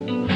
Hello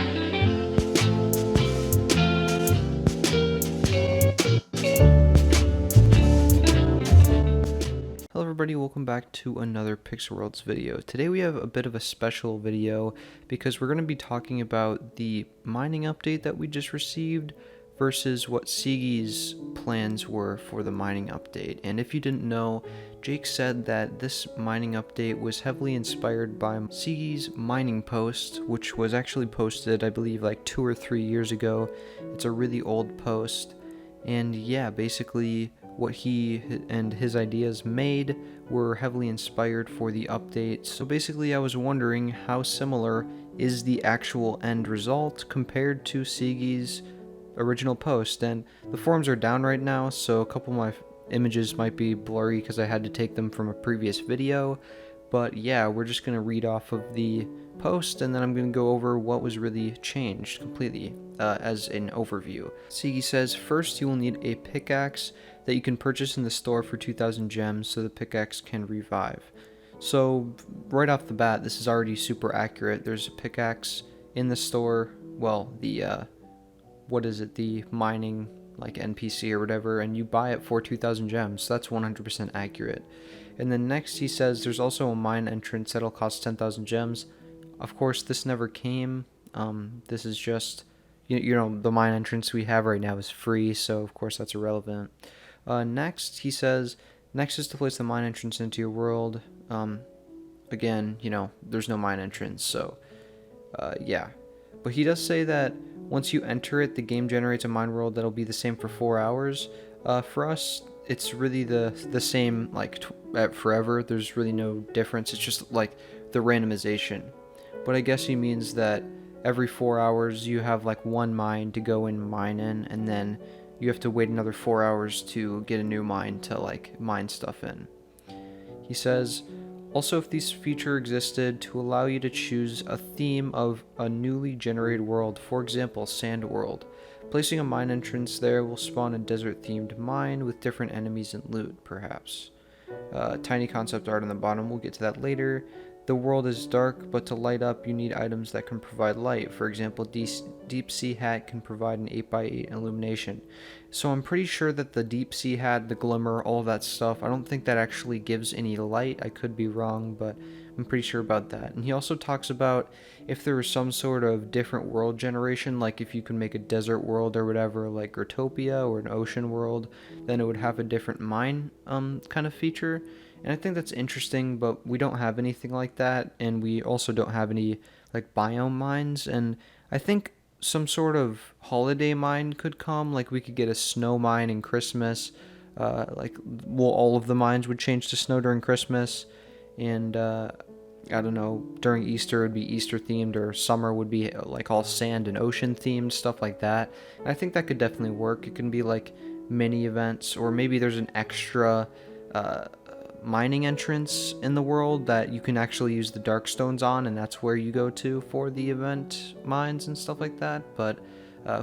everybody, welcome back to another Pixel Worlds video. Today we have a bit of a special video because we're going to be talking about the mining update that we just received versus what Sieggy's plans were for the mining update. And if you didn't know, Jake said that this mining update was heavily inspired by Sieggy's mining post, which was actually posted, I believe, like 2 or 3 years ago. It's a really old post. And yeah, basically what he and his ideas made were heavily inspired for the update. So basically I was wondering how similar is the actual end result compared to Sieggy's original post. And the forums are down right now, so a couple of my images might be blurry because I had to take them from a previous video. But yeah, we're just going to read off of the post, and then I'm going to go over what was really changed completely as an overview. Sieggy says, first you will need a pickaxe that you can purchase in the store for 2,000 gems so the pickaxe can revive. So right off the bat, this is already super accurate. There's a pickaxe in the store, well, the what is it, the mining like NPC or whatever, and you buy it for 2,000 gems, so that's 100% accurate. And then next he says there's also a mine entrance that'll cost 10,000 gems. Of course this never came. This is just, you know, the mine entrance we have right now is free, so of course that's irrelevant. Next he says, next is to place the mine entrance into your world. Again, you know, there's no mine entrance, so yeah. But he does say that once you enter it, the game generates a mine world that'll be the same for 4 hours. For us, it's really the same like forever. There's really no difference. It's just like the randomization. But I guess he means that every 4 hours you have like one mine to go and mine in, and then you have to wait another 4 hours to get a new mine to like mine stuff in. He says, also, if this feature existed to allow you to choose a theme of a newly generated world, for example, Sand World, placing a mine entrance there will spawn a desert-themed mine with different enemies and loot, perhaps. Tiny concept art on the bottom, we'll get to that later. The world is dark, but to light up you need items that can provide light. For example, Deep Sea Hat can provide an 8x8 illumination. So I'm pretty sure that the Deep Sea Hat, the Glimmer, all of that stuff, I don't think that actually gives any light. I could be wrong, but I'm pretty sure about that. And he also talks about if there was some sort of different world generation, like if you can make a desert world or whatever, like Grotopia or an ocean world, then it would have a different mine kind of feature. And I think that's interesting, but we don't have anything like that, and we also don't have any like biome mines. And I think some sort of holiday mine could come, like we could get a snow mine in Christmas. Well, all of the mines would change to snow during Christmas, and I don't know, during Easter it would be Easter themed, or summer would be like all sand and ocean themed, stuff like that. And I think that could definitely work. It can be like mini events, or maybe there's an extra mining entrance in the world that you can actually use the dark stones on, and that's where you go to for the event mines and stuff like that. But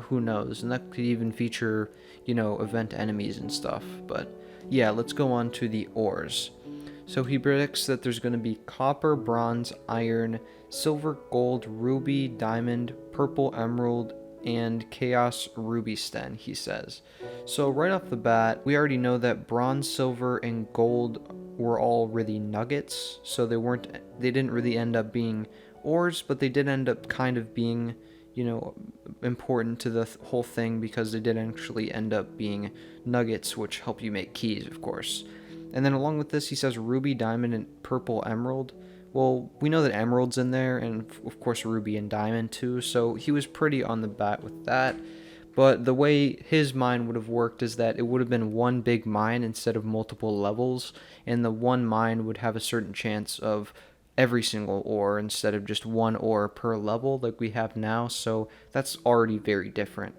who knows, and that could even feature, you know, event enemies and stuff. But yeah, let's go on to the ores. So he predicts that there's going to be copper, bronze, iron, silver, gold, ruby, diamond, purple emerald, and Chaos Ruby Sten, he says. So right off the bat, we already know that bronze, silver, and gold were all really nuggets, so they didn't really end up being ores, but they did end up kind of being, you know, important to the whole thing, because they did actually end up being nuggets, which help you make keys, of course. And then along with this, he says ruby, diamond, and purple emerald. Well, we know that emerald's in there, and of course ruby and diamond too, so he was pretty on the bat with that. But the way his mine would have worked is that it would have been one big mine instead of multiple levels, and the one mine would have a certain chance of every single ore instead of just one ore per level like we have now, so that's already very different.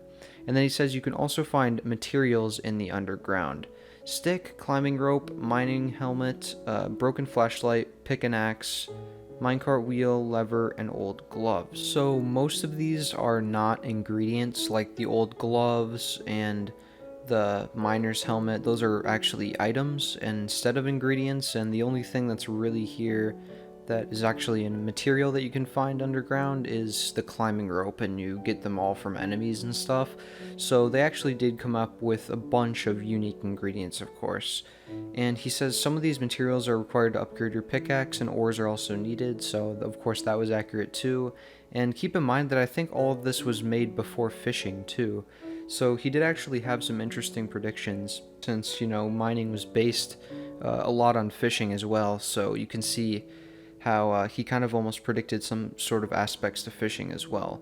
And then he says you can also find materials in the underground. Stick, climbing rope, mining helmet, broken flashlight, pick and axe, minecart wheel, lever, and old gloves. So most of these are not ingredients, like the old gloves and the miner's helmet. Those are actually items instead of ingredients, and the only thing that's really here that is actually a material that you can find underground is the climbing rope, and you get them all from enemies and stuff. So they actually did come up with a bunch of unique ingredients, of course. And he says some of these materials are required to upgrade your pickaxe, and ores are also needed, so of course that was accurate too. And keep in mind that I think all of this was made before fishing too. So he did actually have some interesting predictions, since, mining was based a lot on fishing as well, so you can see how he kind of almost predicted some sort of aspects to fishing as well.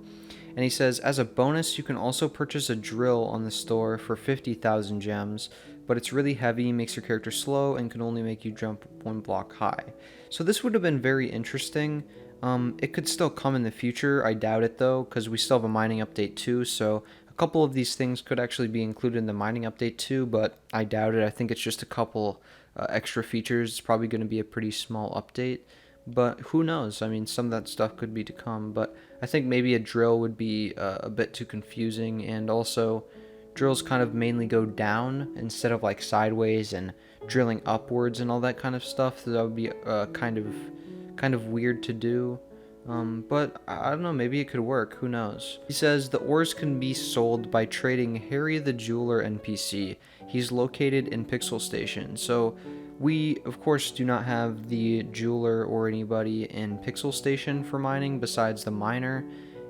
And he says, as a bonus, you can also purchase a drill on the store for 50,000 gems, but it's really heavy, makes your character slow, and can only make you jump 1 block high. So this would have been very interesting. It could still come in the future, I doubt it though, because we still have a mining update too, so a couple of these things could actually be included in the mining update too, but I doubt it. I think it's just a couple extra features. It's probably going to be a pretty small update. But who knows? I mean, some of that stuff could be to come, but I think maybe a drill would be a bit too confusing, and also drills kind of mainly go down instead of like sideways and drilling upwards and all that kind of stuff. So that would be kind of weird to do. But I don't know, maybe it could work, who knows. He says the ores can be sold by trading Harry the Jeweler NPC. He's located in Pixel Station. So we, of course, do not have the jeweler or anybody in Pixel Station for mining besides the miner,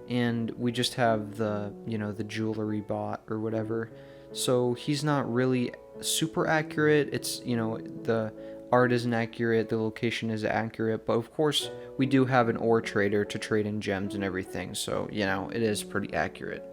and we just have the, the jewelry bot or whatever. So he's not really super accurate. It's, the art isn't accurate, the location is accurate, but of course we do have an ore trader to trade in gems and everything, so, it is pretty accurate.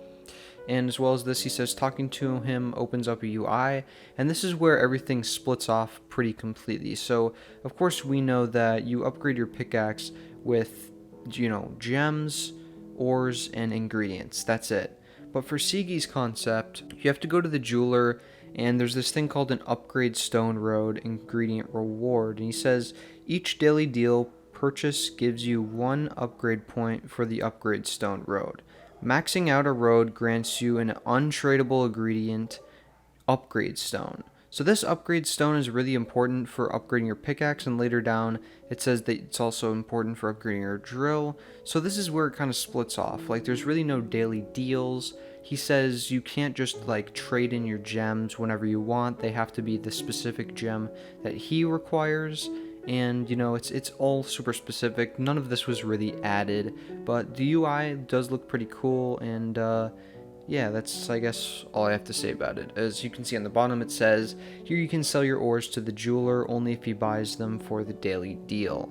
And as well as this, he says talking to him opens up a UI, and this is where everything splits off pretty completely. So of course we know that you upgrade your pickaxe with, gems, ores, and ingredients. That's it. But for Sieggy's concept, you have to go to the jeweler, and there's this thing called an upgrade stone road ingredient reward, and he says each daily deal purchase gives you 1 upgrade point for the upgrade stone road. Maxing out a road grants you an untradeable ingredient, upgrade stone. So this upgrade stone is really important for upgrading your pickaxe, and later down it says that it's also important for upgrading your drill. So this is where it kind of splits off. Like, there's really no daily deals. He says you can't just like trade in your gems whenever you want. They have to be the specific gem that he requires. And it's all super specific. None of this was really added, but the UI does look pretty cool, and yeah, that's, I guess, all I have to say about it. As you can see on the bottom, it says here you can sell your ores to the jeweler only if he buys them for the daily deal.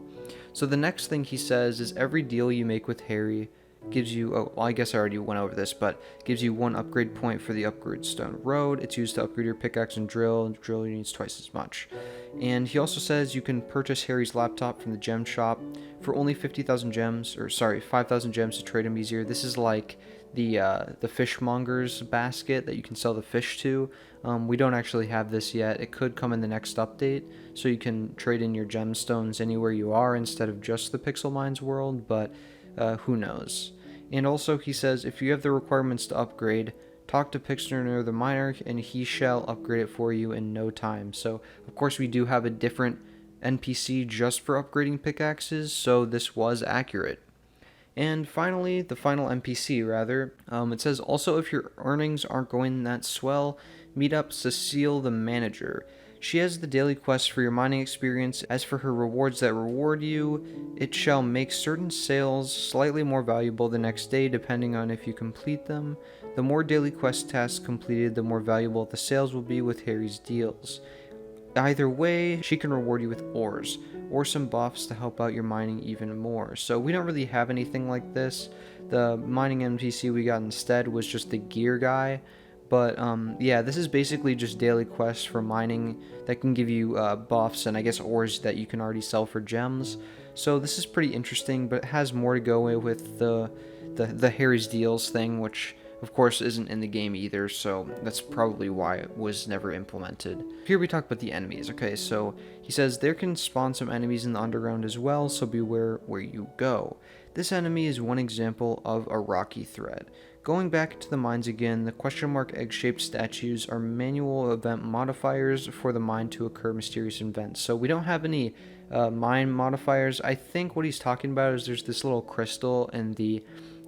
So the next thing he says is every deal you make with Harry gives you, I guess I already went over this, but gives you 1 upgrade point for the upgrade stone road. It's used to upgrade your pickaxe and drill needs twice as much. And he also says you can purchase Harry's laptop from the gem shop for only 50,000 gems, or sorry, 5,000 gems to trade him easier. This is like the fishmonger's basket that you can sell the fish to. We don't actually have this yet. It could come in the next update, so you can trade in your gemstones anywhere you are instead of just the Pixel Mines world, but who knows. And also he says if you have the requirements to upgrade, talk to Pixel the miner and he shall upgrade it for you in no time. So of course we do have a different NPC just for upgrading pickaxes, so this was accurate. And finally, the final NPC rather, it says also if your earnings aren't going that swell, meet up Cecile the manager. She has the daily quest for your mining experience. As for her rewards that reward you, it shall make certain sales slightly more valuable the next day depending on if you complete them. The more daily quest tasks completed, the more valuable the sales will be with Harry's deals. Either way, she can reward you with ores, or some buffs to help out your mining even more. So we don't really have anything like this. The mining NPC we got instead was just the gear guy. But yeah, this is basically just daily quests for mining that can give you buffs and I guess ores that you can already sell for gems. So this is pretty interesting, but it has more to go with the Harry's deals thing, which of course isn't in the game either, so that's probably why it was never implemented. Here we talk about the enemies. Okay, so he says there can spawn some enemies in the underground as well, so beware where you go. This enemy is one example of a rocky threat. Going back to the mines again, the question mark egg-shaped statues are manual event modifiers for the mine to occur mysterious events. So we don't have any mine modifiers. I think what he's talking about is there's this little crystal in the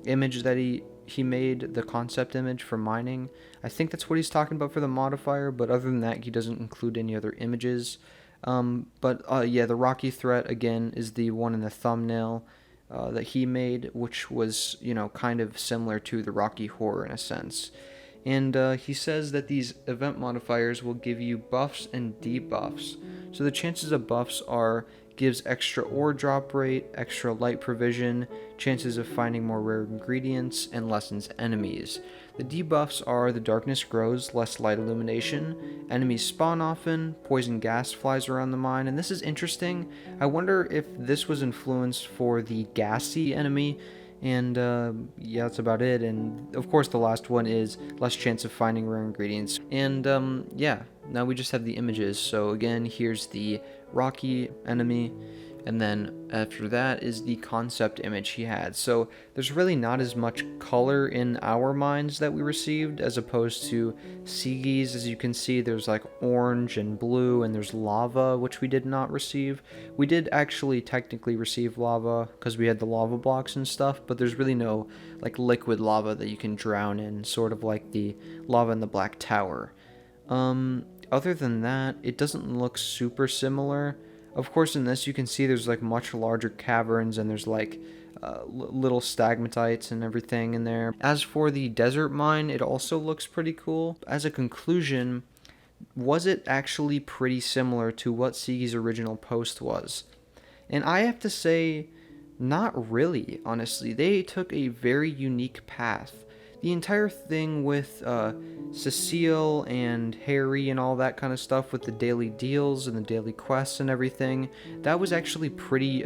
image that he made, the concept image for mining. I think that's what he's talking about for the modifier, but other than that, he doesn't include any other images. Yeah, the rocky threat again is the one in the thumbnail that he made, which was, kind of similar to the rocky horror in a sense. And he says that these event modifiers will give you buffs and debuffs. So the chances of buffs are gives extra ore drop rate, extra light provision, chances of finding more rare ingredients, and lessens enemies. The debuffs are the darkness grows, less light illumination, enemies spawn often, poison gas flies around the mine, and this is interesting. I wonder if this was influenced for the gassy enemy. And yeah, that's about it. And of course the last one is less chance of finding rare ingredients. And yeah, now we just have the images. So again, here's the rocky enemy, and then after that is the concept image he had. So there's really not as much color in our mines that we received as opposed to Sieggy's. As you can see, there's like orange and blue, and there's lava, which we did not receive. We did actually technically receive lava because we had the lava blocks and stuff, but there's really no like liquid lava that you can drown in, sort of like the lava in the Black Tower. Other than that, it doesn't look super similar. Of course, in this you can see there's like much larger caverns, and there's like little stalagmites and everything in there. As for the desert mine, it also looks pretty cool. As a conclusion, was it actually pretty similar to what Sieggy's original post was? And I have to say, not really, honestly. They took a very unique path. The entire thing with Cecile and Harry and all that kind of stuff with the daily deals and the daily quests and everything, that was actually pretty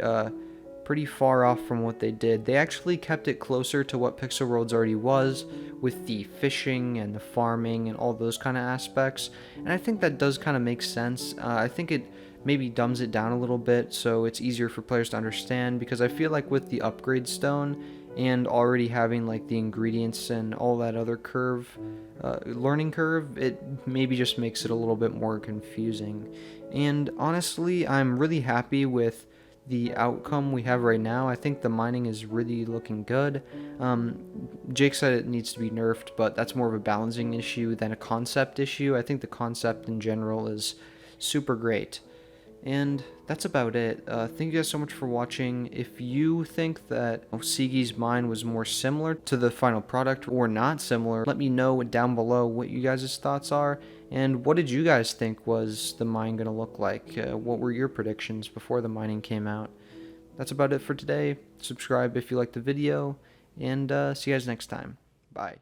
far off from what they did. They actually kept it closer to what Pixel Worlds already was, with the fishing and the farming and all those kind of aspects. And I think that does kind of make sense. I think it maybe dumbs it down a little bit so it's easier for players to understand, because I feel like with the upgrade stone and already having like the ingredients and all that other learning curve, it maybe just makes it a little bit more confusing. And honestly, I'm really happy with the outcome we have right now. I think the mining is really looking good. Jake said it needs to be nerfed, but that's more of a balancing issue than a concept issue. I think the concept in general is super great. And that's about it. Thank you guys so much for watching. If you think that Sieggy's mine was more similar to the final product or not similar, let me know down below what you guys' thoughts are. And what did you guys think was the mine going to look like? What were your predictions before the mining came out? That's about it for today. Subscribe if you liked the video, and see you guys next time. Bye.